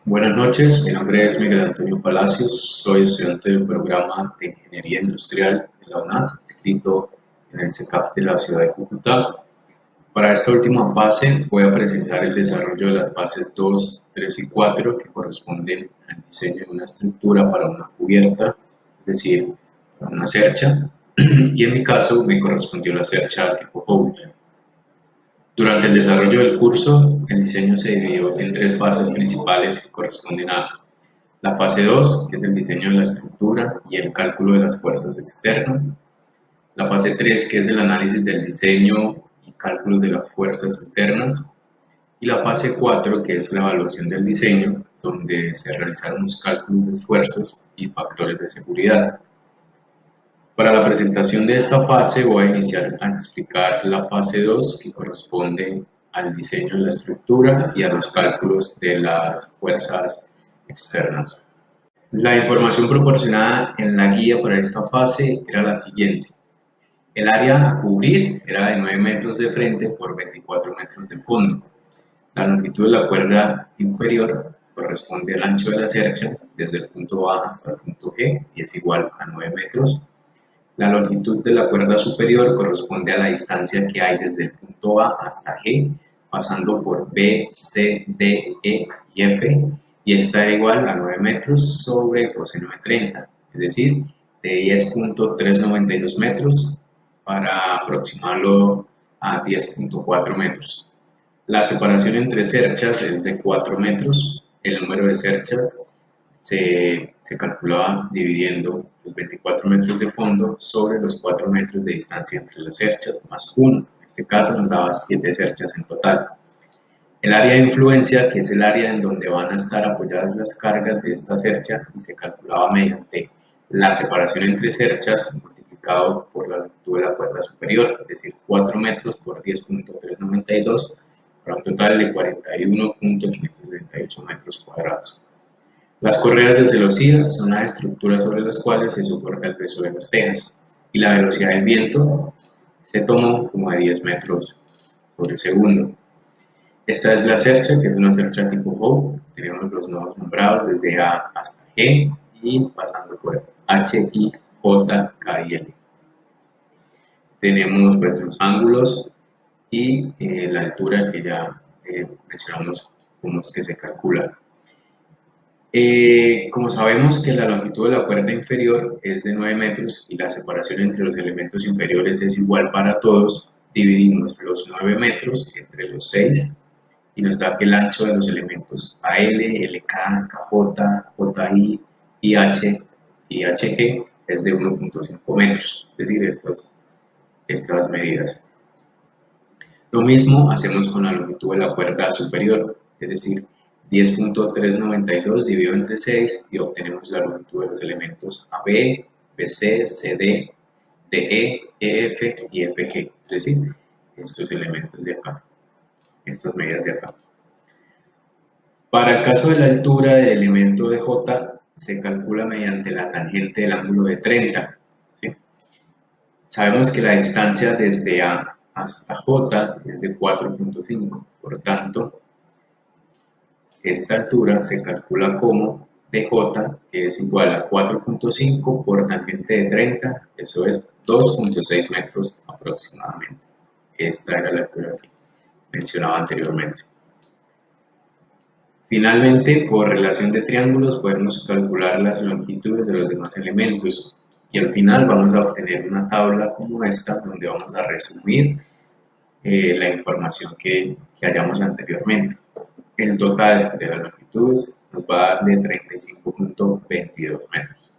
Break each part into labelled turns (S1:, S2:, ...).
S1: Buenas noches, mi nombre es Miguel Antonio Palacios, soy estudiante del programa de Ingeniería Industrial de la UNAD, inscrito en el CECAP de la ciudad de Cúcuta. Para esta última fase voy a presentar el desarrollo de las fases 2, 3 y 4 que corresponden al diseño de una estructura para una cubierta, es decir, para una cercha, y en mi caso me correspondió la cercha tipo Howler. Durante el desarrollo del curso, el diseño se dividió en tres fases principales que corresponden a la fase 2, que es el diseño de la estructura y el cálculo de las fuerzas externas. La fase 3, que es el análisis del diseño y cálculos de las fuerzas internas. Y la fase 4, que es la evaluación del diseño, donde se realizaron los cálculos de esfuerzos y factores de seguridad. Para la presentación de esta fase voy a iniciar a explicar la fase 2, que corresponde al diseño de la estructura y a los cálculos de las fuerzas externas. La información proporcionada en la guía para esta fase era la siguiente. El área a cubrir era de 9 metros de frente por 24 metros de fondo. La longitud de la cuerda inferior corresponde al ancho de la cercha desde el punto A hasta el punto G y es igual a 9 metros. La longitud de la cuerda superior corresponde a la distancia que hay desde el punto A hasta G, pasando por B, C, D, E y F, y esta es igual a 9 metros sobre el coseno de 30, es decir, de 10.392 metros para aproximarlo a 10.4 metros. La separación entre cerchas es de 4 metros. El número de cerchas se calculaba dividiendo los 24 metros de fondo sobre los 4 metros de distancia entre las cerchas más 1. En este caso nos daba 7 cerchas en total. El área de influencia, que es el área en donde van a estar apoyadas las cargas de esta cercha, y se calculaba mediante la separación entre cerchas multiplicado por la longitud de la cuerda superior, es decir, 4 metros por 10.392, para un total de 41.568 metros cuadrados. Las correas de celosía son las estructuras sobre las cuales se soporta el peso de las tejas, y la velocidad del viento se tomó como de 10 metros sobre segundo. Esta es la cercha, que es una cercha tipo Howe. Tenemos los nodos nombrados desde A hasta G y pasando por H, I, J, K y L. Tenemos pues, los ángulos y la altura que ya mencionamos cómo es que se calcula. Como sabemos que la longitud de la cuerda inferior es de 9 metros y la separación entre los elementos inferiores es igual para todos, dividimos los 9 metros entre los 6 y nos da que el ancho de los elementos AL, LK, KJ, JI, IH y HG es de 1.5 metros, es decir, estas medidas. Lo mismo hacemos con la longitud de la cuerda superior, es decir, 10.392 dividido entre 6 y obtenemos la longitud de los elementos AB, BC, CD, DE, EF y FG, es decir, estos elementos de acá, estas medidas de acá. Para el caso de la altura del elemento de J, se calcula mediante la tangente del ángulo de 30. ¿Sí? Sabemos que la distancia desde A hasta J es de 4.5, por tanto, esta altura se calcula como dj, que es igual a 4.5 por tangente de 30, eso es 2.6 metros aproximadamente. Esta era la altura que mencionaba anteriormente. Finalmente, por relación de triángulos podemos calcular las longitudes de los demás elementos y al final vamos a obtener una tabla como esta donde vamos a resumir la información que hallamos anteriormente. El total de las longitudes nos va a dar de 35.22 metros.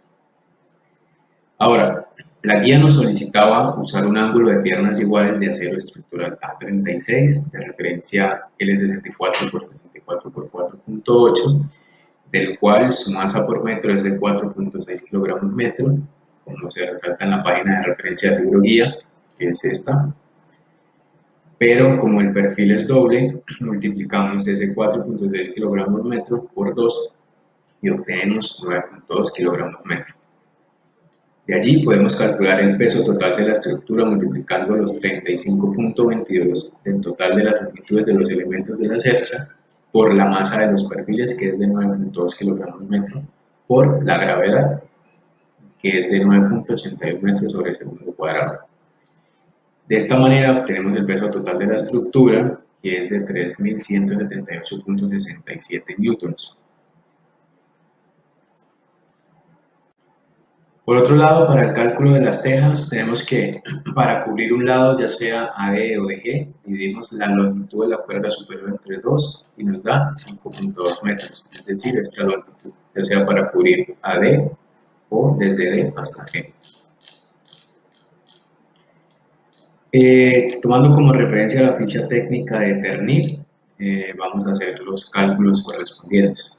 S1: Ahora, la guía nos solicitaba usar un ángulo de piernas iguales de acero estructural A36 de referencia L64 por 64 por 4.8, del cual su masa por metro es de 4.6 kilogramos metro, como se resalta en la página de referencia de libro guía, que es esta. Pero como el perfil es doble, multiplicamos ese 4.6 kilogramos metro por 2 y obtenemos 9.2 kilogramos metro. De allí podemos calcular el peso total de la estructura multiplicando los 35.22 del total de las longitudes de los elementos de la cercha por la masa de los perfiles, que es de 9.2 kilogramos metro, por la gravedad, que es de 9.81 metros sobre segundo cuadrado. De esta manera obtenemos el peso total de la estructura, que es de 3.178.67 newtons. Por otro lado, para el cálculo de las tejas, tenemos que, para cubrir un lado, ya sea AD o DG, dividimos la longitud de la cuerda superior entre 2 y nos da 5.2 metros, es decir, esta longitud, ya sea para cubrir AD o desde D hasta G. Tomando como referencia la ficha técnica de Ternit, vamos a hacer los cálculos correspondientes.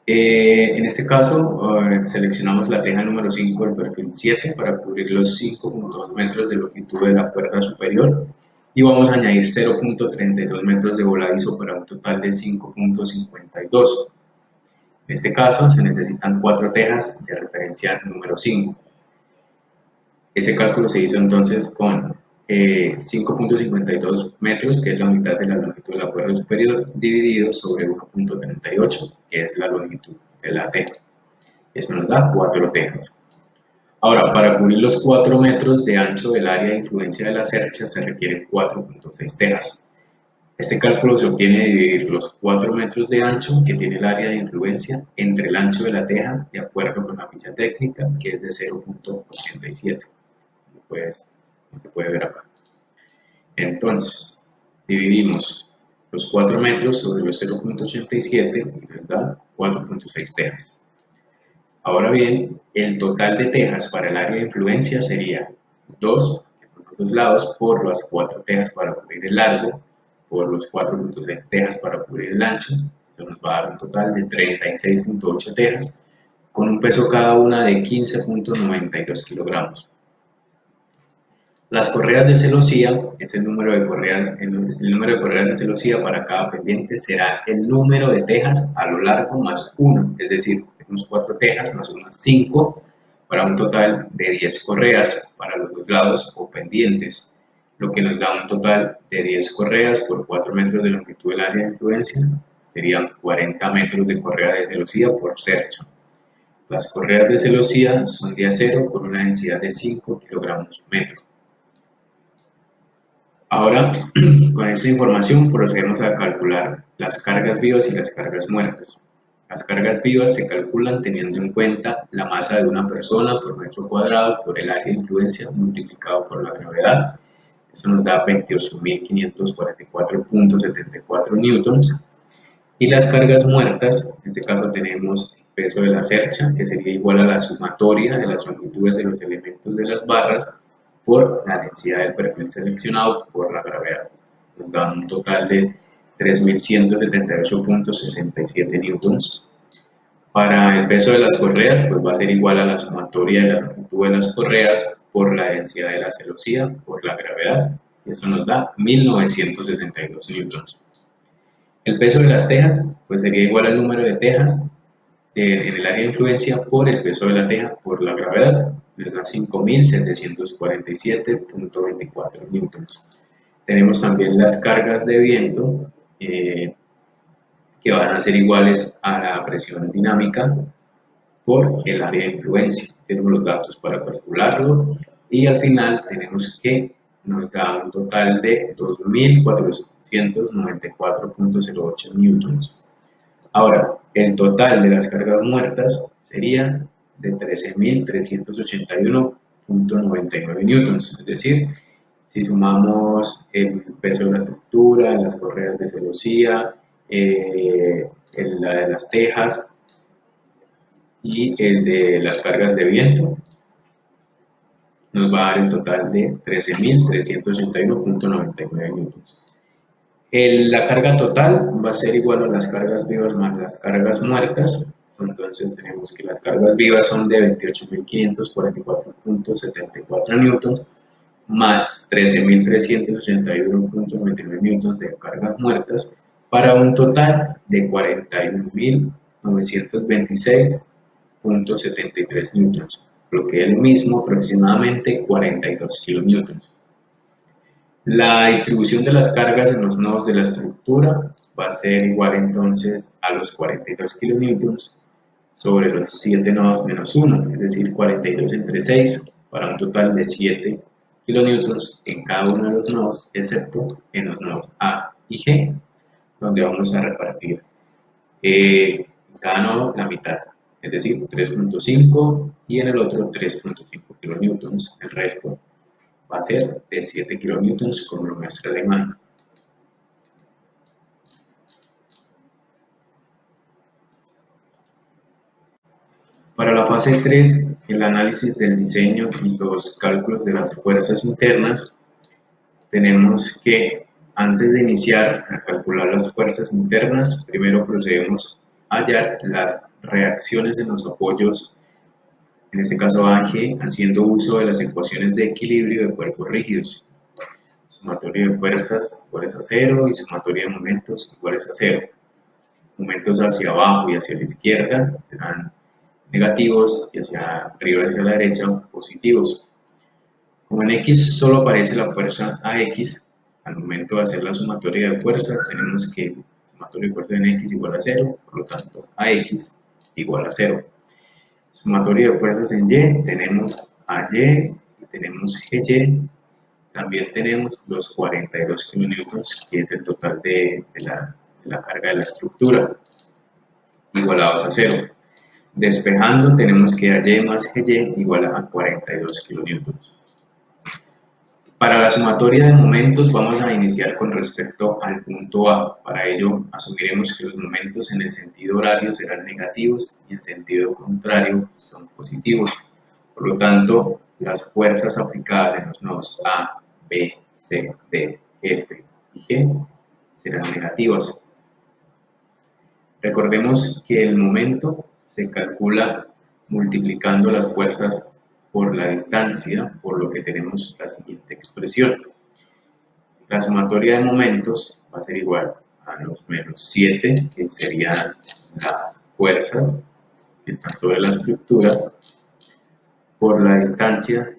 S1: En este caso, seleccionamos la teja número 5 del perfil 7 para cubrir los 5.2 metros de longitud de la cuerda superior y vamos a añadir 0.32 metros de voladizo para un total de 5.52. En este caso, se necesitan 4 tejas de referencia número 5. Ese cálculo se hizo entonces con 5.52 metros, que es la unidad de la longitud de la cuerda superior, dividido sobre 1.38, que es la longitud de la teja. Eso nos da 4 tejas. Ahora, para cubrir los 4 metros de ancho del área de influencia de la cercha se requieren 4.6 tejas. Este cálculo se obtiene de dividir los 4 metros de ancho que tiene el área de influencia entre el ancho de la teja, de acuerdo con la ficha técnica, que es de 0.87. Pues no se puede ver acá. Entonces, dividimos los 4 metros sobre los 0.87 y nos da 4.6 tejas. Ahora bien, el total de tejas para el área de influencia sería 2, que son los dos lados, por las 4 tejas para cubrir el largo, por los 4.6 tejas para cubrir el ancho. Eso nos va a dar un total de 36.8 tejas, con un peso cada una de 15.92 kilogramos. Las correas de celosía, es el número de correas de celosía para cada pendiente, será el número de tejas a lo largo más 1, es decir, tenemos 4 tejas más unas 5 para un total de 10 correas para los dos lados o pendientes, lo que nos da un total de 10 correas por 4 metros de longitud del área de influencia, serían 40 metros de correa de celosía por cercha. Las correas de celosía son de acero con una densidad de 5 kilogramos metro. Ahora, con esta información procedemos a calcular las cargas vivas y las cargas muertas. Las cargas vivas se calculan teniendo en cuenta la masa de una persona por metro cuadrado por el área de influencia multiplicado por la gravedad. Eso nos da 28.544.74 newtons. Y las cargas muertas, en este caso tenemos el peso de la cercha, que sería igual a la sumatoria de las longitudes de los elementos de las barras por la densidad del perfil seleccionado por la gravedad. Nos da un total de 3.178.67 newtons. Para el peso de las correas, pues va a ser igual a la sumatoria de la longitud de las correas por la densidad de la celosía por la gravedad. Y eso nos da 1.962 newtons. El peso de las tejas, pues sería igual al número de tejas en el área de influencia por el peso de la teja por la gravedad, nos da 5.747.24 newtons. Tenemos también las cargas de viento que van a ser iguales a la presión dinámica por el área de influencia. Tenemos los datos para calcularlo y al final tenemos que nos da un total de 2.494.08 newtons. Ahora, el total de las cargas muertas sería de 13.381.99 newtons, es decir, si sumamos el peso de la estructura, las correas de celosía, la de las tejas y el de las cargas de viento, nos va a dar el total de 13.381.99 newtons. La carga total va a ser igual a las cargas vivas más las cargas muertas. Entonces tenemos que las cargas vivas son de 28.544.74 newtons más 13.381.99 newtons de cargas muertas para un total de 41.926.73 newtons, lo que es lo mismo aproximadamente 42 kilonewtons. La distribución de las cargas en los nodos de la estructura va a ser igual entonces a los 42 kilonewtons sobre los 7 nodos menos 1, es decir, 42 entre 6, para un total de 7 kilonewtons en cada uno de los nodos, excepto en los nodos A y G, donde vamos a repartir cada nodo la mitad, es decir, 3.5 y en el otro 3.5 kilonewtons. El resto va a ser de 7 kilonewtons como lo muestra la imagen. Para la fase 3, el análisis del diseño y los cálculos de las fuerzas internas, tenemos que, antes de iniciar a calcular las fuerzas internas, primero procedemos a hallar las reacciones en los apoyos, en este caso AG, haciendo uso de las ecuaciones de equilibrio de cuerpos rígidos. Sumatoria de fuerzas iguales a 0 y sumatoria de momentos iguales a 0. Momentos hacia abajo y hacia la izquierda serán negativos y hacia arriba y hacia la derecha positivos. Como en X solo aparece la fuerza AX, al momento de hacer la sumatoria de fuerza tenemos que sumatoria de fuerza en X igual a 0, por lo tanto AX igual a 0. Sumatoria de fuerzas en Y, tenemos AY y tenemos GY. También tenemos los 42 kilonewtons, que es el total de la carga de la estructura, igualados a 0. Despejando, tenemos que AY más GY igual a 42 kilonewtons. Para la sumatoria de momentos vamos a iniciar con respecto al punto A. Para ello, asumiremos que los momentos en el sentido horario serán negativos y en sentido contrario son positivos. Por lo tanto, las fuerzas aplicadas en los nodos A, B, C, D, F y G serán negativas. Recordemos que el momento se calcula multiplicando las fuerzas por la distancia, por lo que tenemos la siguiente expresión. La sumatoria de momentos va a ser igual a los menos 7, que serían las fuerzas que están sobre la estructura, por la distancia de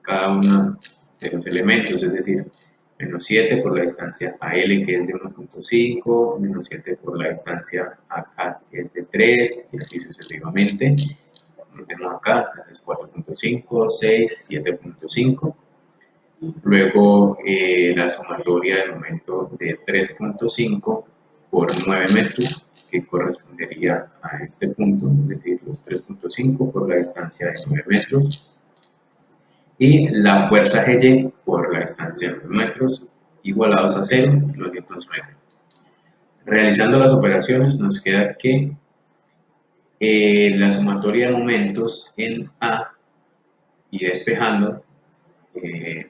S1: cada uno de los elementos, es decir, menos 7 por la distancia AL, que es de 1.5, menos 7 por la distancia AK, que es de 3, y así sucesivamente. Lo tenemos acá, entonces 4.5, 6, 7.5. Luego la sumatoria del momento de 3.5 por 9 metros, que correspondería a este punto, es decir, los 3.5 por la distancia de 9 metros. Y la fuerza G por la distancia de 9 metros, igualados a 0 kilonewtons metro. Realizando las operaciones nos queda que la sumatoria de momentos en A y despejando GY,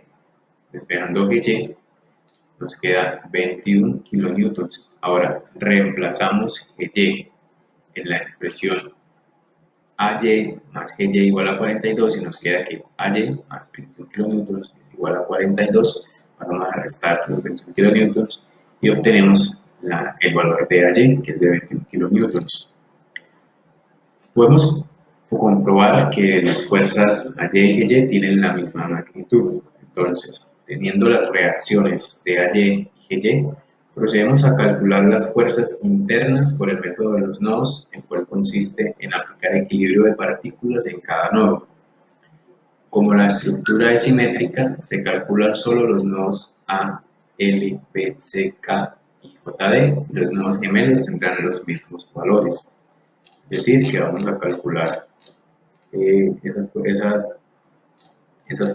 S1: nos queda 21 kilonewtons. Ahora reemplazamos GY en la expresión AY más GY igual a 42 y nos queda que AY más 21 kilonewtons es igual a 42. Vamos a restar los 21 kilonewtons y obtenemos el valor de AY, que es de 21 kilonewtons. Podemos comprobar que las fuerzas AY y GY tienen la misma magnitud. Entonces, teniendo las reacciones de AY y GY, procedemos a calcular las fuerzas internas por el método de los nodos, el cual consiste en aplicar equilibrio de partículas en cada nodo. Como la estructura es simétrica, se calculan solo los nodos A, L, B, C, K y JD, y los nodos gemelos tendrán los mismos valores. Es decir, que vamos a calcular esas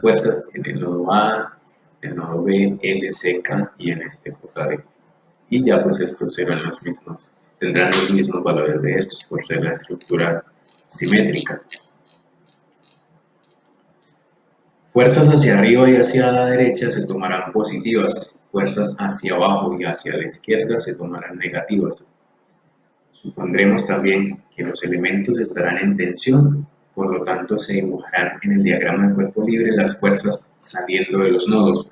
S1: fuerzas en el nodo A, en el nodo B, L, C, K y en este JD. Y ya pues estos serán los mismos, tendrán los mismos valores de estos por ser la estructura simétrica. Fuerzas hacia arriba y hacia la derecha se tomarán positivas, fuerzas hacia abajo y hacia la izquierda se tomarán negativas. Supondremos también que los elementos estarán en tensión, por lo tanto se dibujarán en el diagrama de cuerpo libre las fuerzas saliendo de los nodos.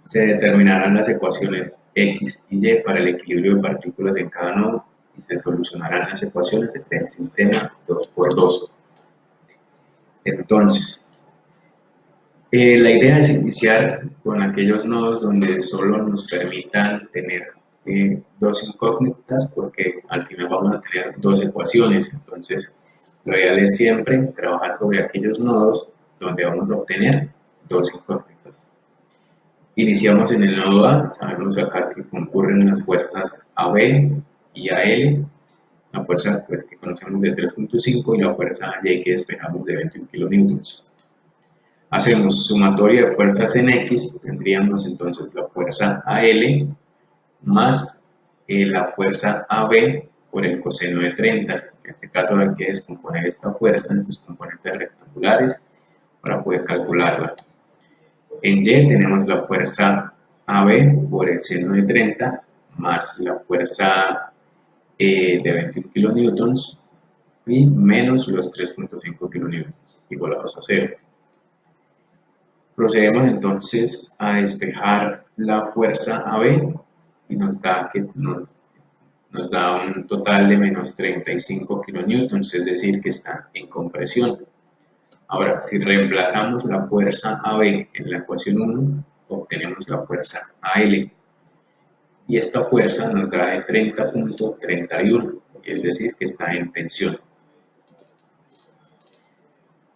S1: Se determinarán las ecuaciones X y Y para el equilibrio de partículas en cada nodo y se solucionarán las ecuaciones del sistema 2×2. Entonces, la idea es iniciar con aquellos nodos donde solo nos permitan tener dos incógnitas porque al final vamos a tener dos ecuaciones. Entonces, lo ideal es siempre trabajar sobre aquellos nodos donde vamos a obtener dos incógnitas. Iniciamos en el nodo A, sabemos acá que concurren las fuerzas AB y AL, la fuerza pues, que conocemos de 3.5 y la fuerza Y que despejamos de 21 kilonewtons. Hacemos sumatoria de fuerzas en X, tendríamos entonces la fuerza AL más la fuerza AB por el coseno de 30. En este caso hay que descomponer esta fuerza en sus componentes rectangulares para poder calcularla. En Y tenemos la fuerza AB por el seno de 30 más la fuerza de 21 kilonewtons y menos los 3.5 kilonewtons igualados a 0. Procedemos entonces a despejar la fuerza AB y nos da un total de menos 35 kilonewtons, es decir, que está en compresión. Ahora, si reemplazamos la fuerza AB en la ecuación 1, obtenemos la fuerza AL. Y esta fuerza nos da de 30.31, es decir, que está en tensión.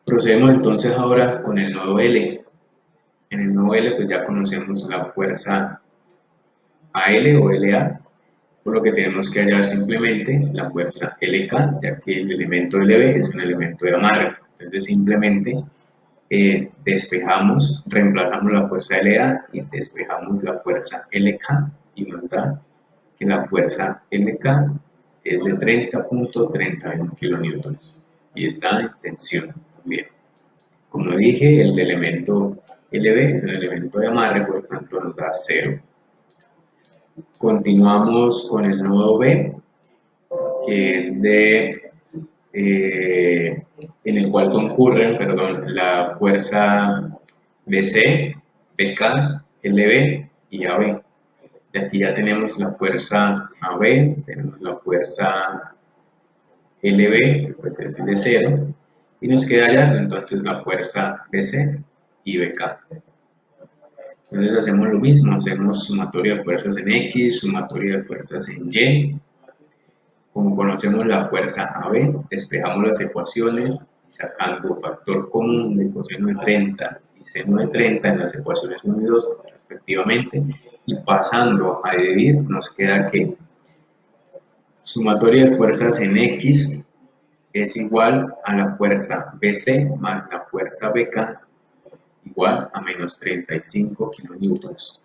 S1: Procedemos entonces ahora con el nodo L. En el nodo L pues ya conocemos la fuerza AL o LA, por lo que tenemos que hallar simplemente la fuerza LK, ya que el elemento LB es un elemento de amarre. Entonces simplemente despejamos, reemplazamos la fuerza LA y despejamos la fuerza LK y nos da que la fuerza LK es de 30.31 kilonewtons y está en tensión también. Como dije, el elemento LB es un elemento de amarre, por lo tanto nos da 0. Continuamos con el nodo B, que es en el cual concurren, la fuerza BC, BK, LB y AB. De aquí ya tenemos la fuerza AB, tenemos la fuerza LB, que puede ser de 0, y nos queda ya entonces la fuerza BC y BK. Entonces hacemos lo mismo, hacemos sumatoria de fuerzas en X, sumatoria de fuerzas en Y. Como conocemos la fuerza AB, despejamos las ecuaciones sacando factor común de coseno de 30 y seno de 30 en las ecuaciones 1 y 2 respectivamente, y pasando a dividir nos queda que sumatoria de fuerzas en X es igual a la fuerza BC más la fuerza BK igual a menos 35 kilonewtons.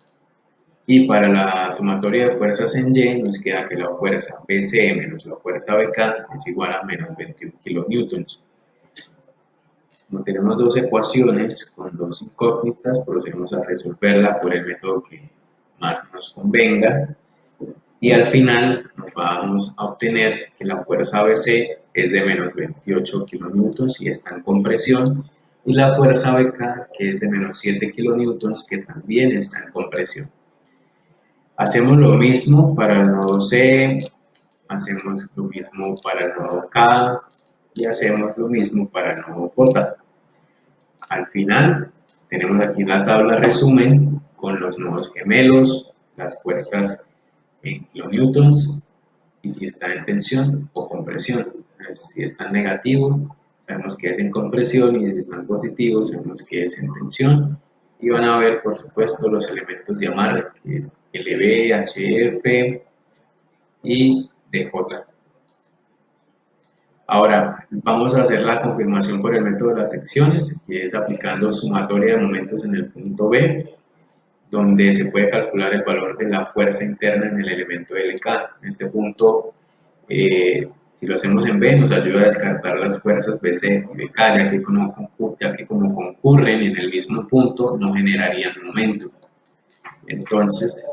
S1: Y para la sumatoria de fuerzas en Y nos queda que la fuerza BC menos la fuerza BK es igual a menos 21 kilonewtons. Como tenemos dos ecuaciones con dos incógnitas, procedemos a resolverla por el método que más nos convenga. Y al final nos vamos a obtener que la fuerza BC es de menos 28 kilonewtons y está en compresión, y la fuerza BK que es de menos 7 kilonewtons que también está en compresión. Hacemos lo mismo para el nodo C, hacemos lo mismo para el nodo K y hacemos lo mismo para el nodo J. Al final tenemos aquí la tabla resumen con los nodos gemelos, las fuerzas en kilonewtons y si está en tensión o compresión. Si está en negativo, sabemos que es en compresión, y si está en positivo, sabemos que es en tensión. Y van a ver, por supuesto, los elementos de amarre, que es LB, HF y DJ. Ahora, vamos a hacer la confirmación por el método de las secciones, que es aplicando sumatoria de momentos en el punto B, donde se puede calcular el valor de la fuerza interna en el elemento LK. En este punto, si lo hacemos en B, nos ayuda a descartar las fuerzas BC y BK, ya que como concurren en el mismo punto, no generarían momento. Entonces,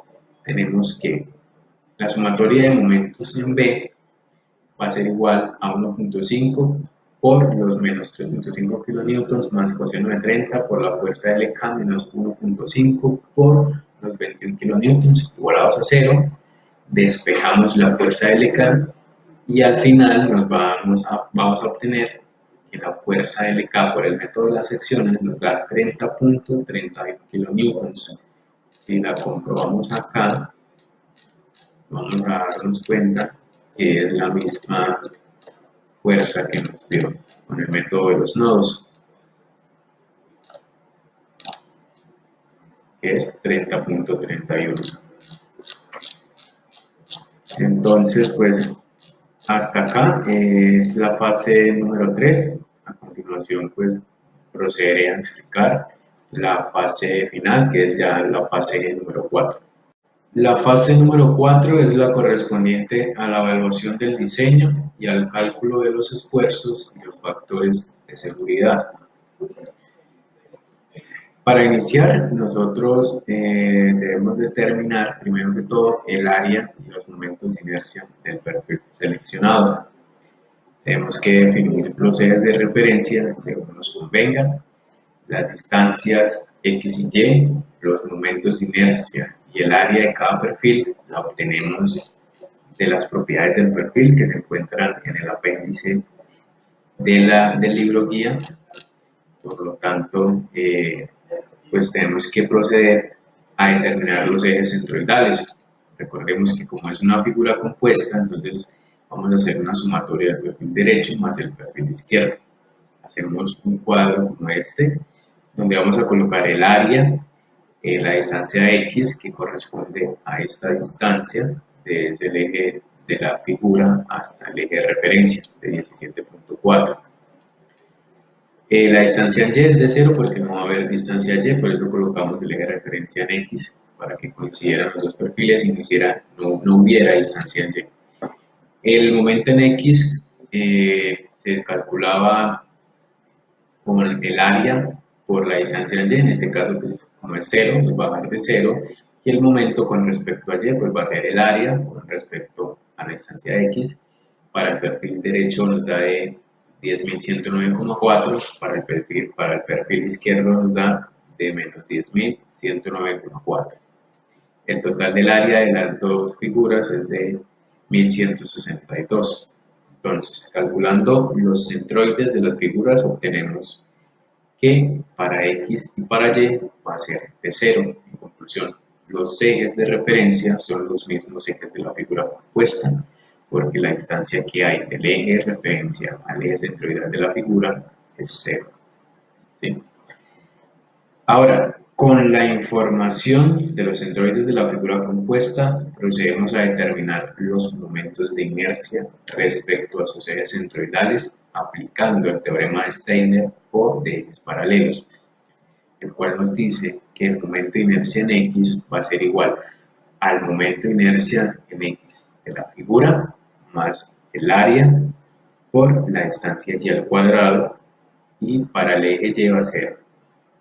S1: tenemos que la sumatoria de momentos en B va a ser igual a 1.5 por los menos 3.5 kilonewtons más coseno de 30 por la fuerza LK menos 1.5 por los 21 kilonewtons igualados a 0. Despejamos la fuerza LK y al final vamos a obtener que la fuerza LK por el método de las secciones nos da 30.31 kilonewtons. Si la comprobamos acá, vamos a darnos cuenta que es la misma fuerza que nos dio con el método de los nodos, que es 30.31. Entonces, pues hasta acá es la fase número 3. A continuación, pues procederé a explicar la fase final, que es ya la fase número 4. La fase número 4 es la correspondiente a la evaluación del diseño y al cálculo de los esfuerzos y los factores de seguridad. Para iniciar, nosotros debemos determinar, primero que todo, el área y los momentos de inercia del perfil seleccionado. Tenemos que definir los ejes de referencia según nos convenga, las distancias X y Y, los momentos de inercia y el área de cada perfil la obtenemos de las propiedades del perfil que se encuentran en el apéndice del libro guía. Por lo tanto, pues tenemos que proceder a determinar los ejes centroidales. Recordemos que como es una figura compuesta, entonces vamos a hacer una sumatoria del perfil derecho más el perfil izquierdo. Hacemos un cuadro como este, donde vamos a colocar el área, la distancia X, que corresponde a esta distancia desde el eje de la figura hasta el eje de referencia de 17.4. La distancia Y es de 0 porque no va a haber distancia Y, por eso colocamos el eje de referencia en X para que coincidieran los dos perfiles y no hubiera distancia Y. El momento en X se calculaba como el área por la distancia Y, en este caso pues, como es 0, pues va a bajar de 0, y el momento con respecto a Y pues va a ser el área con respecto a la distancia X. Para el perfil derecho nos da de 10.109,4, para el perfil izquierdo nos da de menos 10.109,4. El total del área de las dos figuras es de 1.162. Entonces, calculando los centroides de las figuras, obtenemos que para X y para Y va a ser de 0. En conclusión, los ejes de referencia son los mismos ejes de la figura compuesta, porque la distancia que hay del eje de referencia al eje centroidal de la figura es 0. ¿Sí? Ahora, con la información de los centroides de la figura compuesta, procedemos a determinar los momentos de inercia respecto a sus ejes centroidales aplicando el teorema de Steiner o de ejes paralelos, el cual nos dice que el momento de inercia en X va a ser igual al momento de inercia en X de la figura más el área por la distancia Y al cuadrado, y para el eje Y va a ser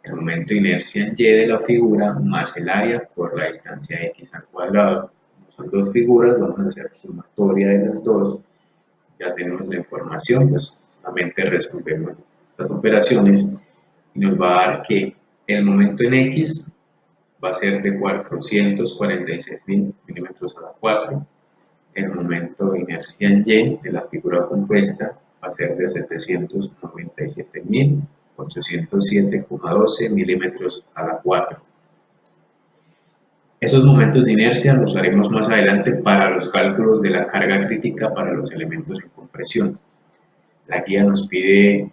S1: el momento de inercia en Y de la figura más el área por la distancia X al cuadrado. Como son dos figuras, vamos a hacer sumatoria de las dos. Ya tenemos la información, pues solamente resolvemos estas operaciones y nos va a dar que el momento en X va a ser de 446.000 milímetros a la 4. El momento de inercia en Y de la figura compuesta va a ser de 797.807,12 milímetros a la 4. Esos momentos de inercia los haremos más adelante para los cálculos de la carga crítica para los elementos en compresión. La guía nos pide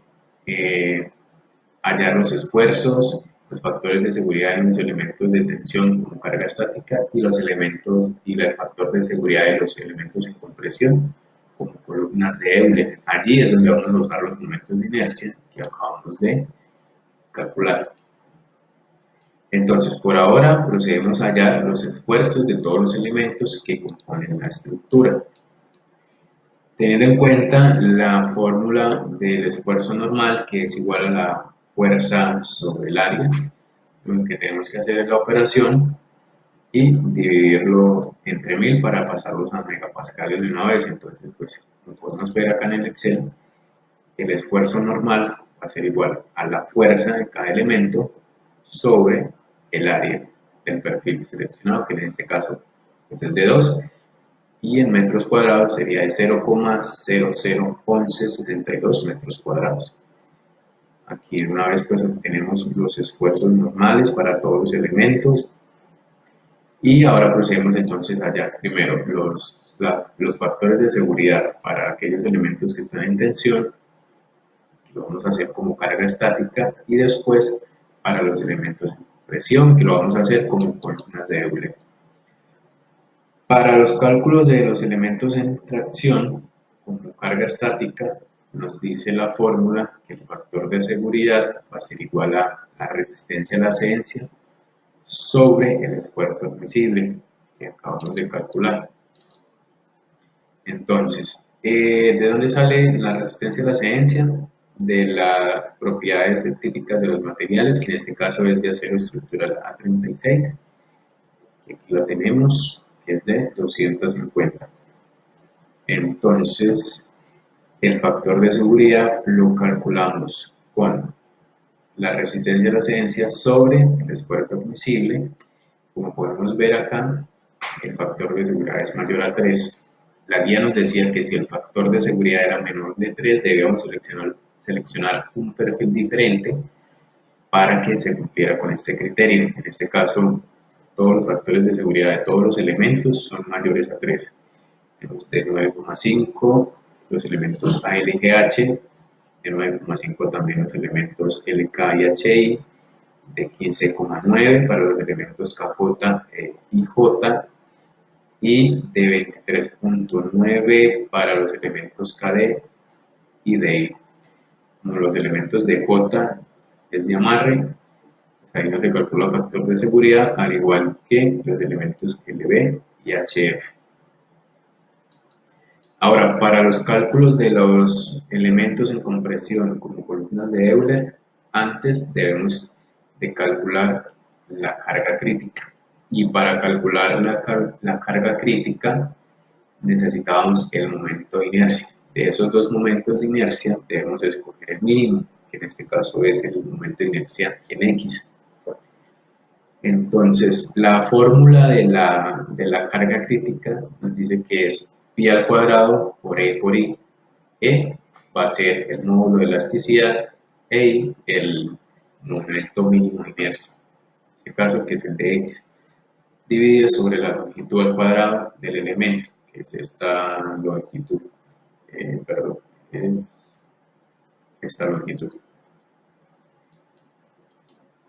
S1: hallar los esfuerzos, los factores de seguridad en los elementos de tensión como carga estática y los elementos y el factor de seguridad de los elementos en compresión como columnas de Euler. Allí es donde vamos a usar los momentos de inercia que acabamos de calcular. Entonces, por ahora procedemos a hallar los esfuerzos de todos los elementos que componen la estructura. Teniendo en cuenta la fórmula del esfuerzo normal, que es igual a la fuerza sobre el área, lo que tenemos que hacer es la operación y dividirlo entre 1000 para pasarlos a megapascales de una vez. Entonces, pues, como podemos ver acá en el Excel, el esfuerzo normal va a ser igual a la fuerza de cada elemento sobre el área del perfil seleccionado, que en este caso es el de 2, y en metros cuadrados sería de 0,001162 metros cuadrados. Aquí una vez pues obtenemos los esfuerzos normales para todos los elementos. Y ahora procedemos entonces allá. Primero, los factores de seguridad para aquellos elementos que están en tensión, lo vamos a hacer como carga estática, y después para los elementos en presión, que lo vamos a hacer como columnas de Euler. Para los cálculos de los elementos en tracción, como carga estática, nos dice la fórmula que el factor de seguridad va a ser igual a la resistencia a la adherencia sobre el esfuerzo admisible que acabamos de calcular. Entonces, ¿de dónde sale la resistencia a la adherencia? De las propiedades típicas de los materiales, que en este caso es de acero estructural A36, que aquí la tenemos, que es de 250. Entonces, el factor de seguridad lo calculamos con la resistencia a la adherencia sobre el esfuerzo admisible. Como podemos ver acá, el factor de seguridad es mayor a 3. La guía nos decía que si el factor de seguridad era menor de 3, debíamos seleccionar un perfil diferente para que se cumpliera con este criterio. En este caso, todos los factores de seguridad de todos los elementos son mayores a 3. Tenemos de 9,5 los elementos A, L, G, H, de 9,5 también los elementos L, K y HI, de 15,9 para los elementos K, J y J, y de 23,9 para los elementos KD y DI. Como los elementos de J es de amarre, ahí no se calcula el factor de seguridad, al igual que los elementos LB y HF. Ahora, para los cálculos de los elementos en compresión como columnas de Euler, antes debemos de calcular la carga crítica. Y para calcular la carga crítica necesitábamos el momento de inercia. De esos dos momentos de inercia debemos escoger el mínimo, que en este caso es el momento de inercia en X. Entonces, la fórmula de la carga crítica nos dice que es pi al cuadrado por E por I. E va a ser el módulo de elasticidad e I el momento mínimo de inercia. En este caso, que es el de X, dividido sobre la longitud al cuadrado del elemento, que es esta longitud, perdón, es esta longitud.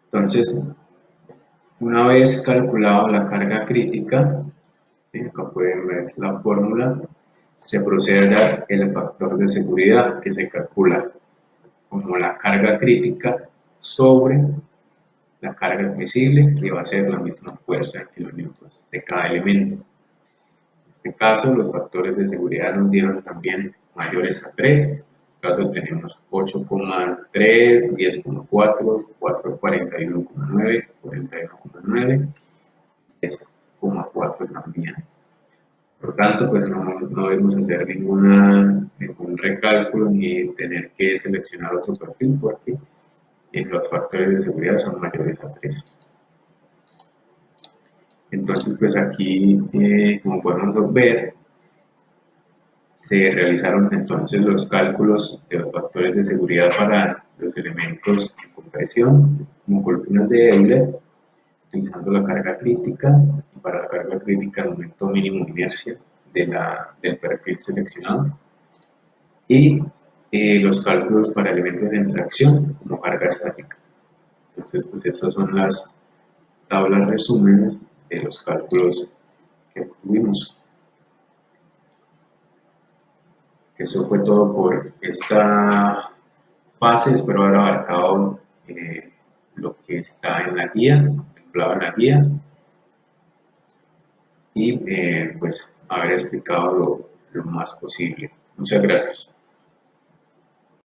S1: Entonces, una vez calculado la carga crítica, ¿sí? Acá pueden ver la fórmula, se procede a hallar el factor de seguridad, que se calcula como la carga crítica sobre la carga admisible, que va a ser la misma fuerza en kilonewtons de cada elemento. En este caso, los factores de seguridad nos dieron también mayores a 3. En este caso tenemos 8,3, 10,4, 41,9, 41,9, 10,4 también. Por lo tanto, pues no debemos hacer ningún recálculo ni tener que seleccionar otro perfil porque los factores de seguridad son mayores a 3. Entonces, pues aquí, como podemos ver, se realizaron entonces los cálculos de los factores de seguridad para los elementos de compresión, como columnas de Euler, utilizando la carga crítica, y para la carga crítica el momento mínimo de inercia del perfil seleccionado, y los cálculos para elementos de interacción como carga estática. Entonces, pues estas son las tablas resúmenes de los cálculos que obtuvimos. Eso fue todo por esta fase. Espero haber abarcado lo que está en la guía, contemplado en la guía, y pues haber explicado lo más posible. Muchas gracias.